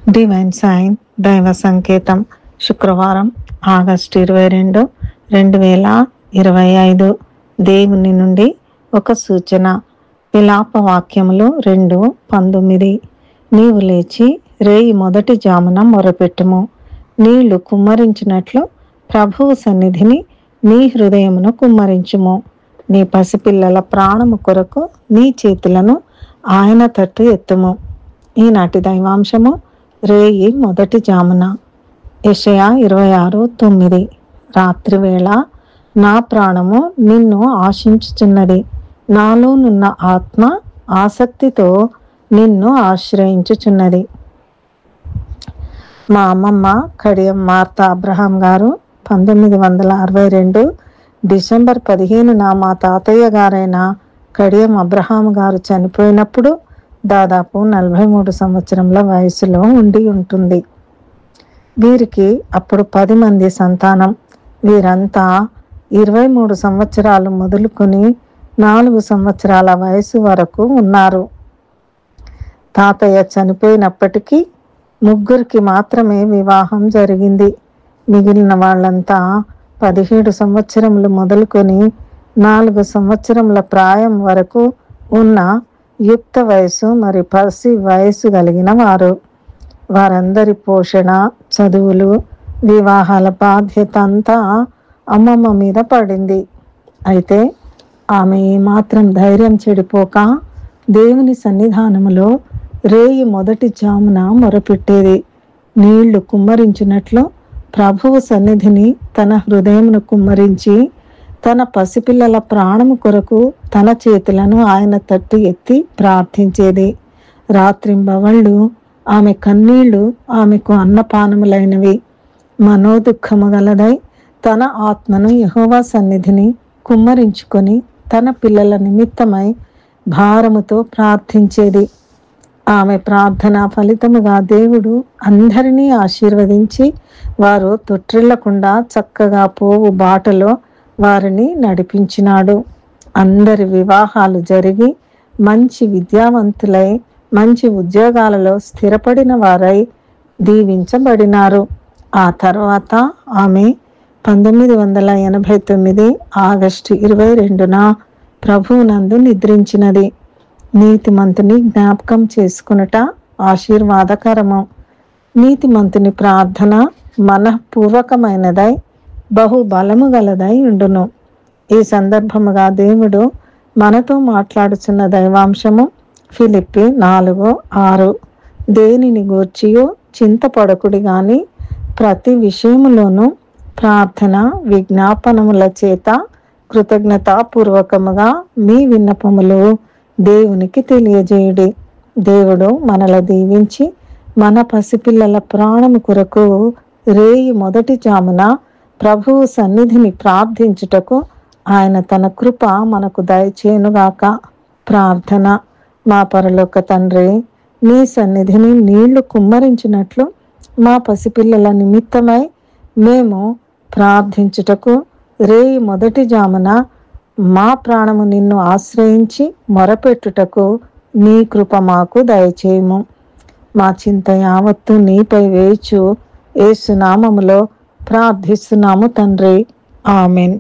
Divine sign దైవ సంకేతం శుక్రవారం ఆగస్టు 22, 2025 దేవుని నుండి ఒక సూచన. విలాప వాక్యములు 2:19. నీవు లేచి రేయి మొదటి జామున మొరపెట్టుము, నీళ్లు కుమ్మరించినట్లు ప్రభువు సన్నిధిని నీ హృదయమును కుమ్మరించుము. నీ పసిపిల్లల ప్రాణము కొరకు నీ చేతులను ఆయన తట్టు ఎత్తుము. ఈనాటి దైవాంశము రేయి మొదటి జామున. యెషయా 26:9. రాత్రి వేళ నా ప్రాణము నిన్ను ఆశించుచున్నది, నాలోనున్న ఆత్మ ఆసక్తితో నిన్ను ఆశ్రయించుచున్నది. మా అమ్మమ్మ కడియం మార్తా అబ్రహాం గారు 1962 డిసెంబర్ 15న మా తాతయ్య గారైన కడియం అబ్రహాం గారు చనిపోయినప్పుడు దాదాపు 43 సంవత్సరముల వయసులో ఉండి ఉంటుంది. వీరికి అప్పుడు 10 మంది సంతానం. వీరంతా 23 సంవత్సరాలు మొదలుకొని 4 సంవత్సరాల వయసు వరకు ఉన్నారు. తాతయ్య చనిపోయినప్పటికీ 3 మాత్రమే వివాహం జరిగింది. మిగిలిన వాళ్ళంతా 17 సంవత్సరములు మొదలుకొని 4 సంవత్సరముల ప్రాయం వరకు ఉన్న యుక్త వయసు మరి పసి వయసు కలిగిన వారు. వారందరి పోషణ, చదువులు, వివాహాల బాధ్యత అంతా అమ్మమ్మ మీద పడింది. అయితే ఆమె ఏమాత్రం ధైర్యం చెడిపోక దేవుని సన్నిధానములో రేయి మొదటి జామున మొరపెట్టేది. నీళ్లు కుమ్మరించినట్లు ప్రభువు సన్నిధిని తన హృదయమును కుమ్మరించి తన పసిపిల్లల ప్రాణము కొరకు తన చేతులను ఆయన తట్టు ఎత్తి ప్రార్థించేది. రాత్రింబవళ్ళు ఆమె కన్నీళ్లు ఆమెకు అన్నపానములైనవి. మనోదుఖము గలదై తన ఆత్మను యెహోవా సన్నిధిని కుమ్మరించుకొని తన పిల్లల నిమిత్తమై భారముతో ప్రార్థించేది. ఆమె ప్రార్థన ఫలితముగా దేవుడు అందరినీ ఆశీర్వదించి వారు తొట్టిల్లకుండా చక్కగా పోవు బాటలో వారిని నడిపించినాడు. అందరి వివాహాలు జరిగి మంచి విద్యావంతులై మంచి ఉద్యోగాలలో స్థిరపడిన వారై దీవించబడినారు. ఆ తర్వాత ఆమె 1989 ఆగస్టు 22న ప్రభువునందు నిద్రించినది. నీతిమంతుని జ్ఞాపకం చేసుకునుట ఆశీర్వాదకరము. నీతిమంతుని ప్రార్థన మనఃపూర్వకమైనదై బహు బలము గలదై ఉండును. ఈ సందర్భముగా దేవుడు మనతో మాట్లాడుచున్న దైవాంశము ఫిలిప్పి 4:6. దేనిని గూర్చియో చింతపడకుడి గాని ప్రతి విషయములోనూ ప్రార్థన విజ్ఞాపనముల చేత కృతజ్ఞతాపూర్వకముగా మీ విన్నపములు దేవునికి తెలియజేయుడి. దేవుడు మనల దీవించి మన పసిపిల్లల ప్రాణము కొరకు రేయి మొదటి జామున ప్రభువు సన్నిధిని ప్రార్థించుటకు ఆయన తన కృప మనకు దయచేయునుగాక. ప్రార్థన. మా పరలోక తండ్రి, నీ సన్నిధిని నీళ్లు కుమ్మరించినట్లు మా పసిపిల్లల నిమిత్తమై మేము ప్రార్థించుటకు రేయి మొదటి జామున మా ప్రాణము నిన్ను ఆశ్రయించి మొరపెట్టుటకు నీ కృప మాకు దయచేయము. మా చింత యావత్తు నీపై వేయచు యేసు నామములో ప్రార్థిస్తున్నాము తండ్రి. ఆమెన్.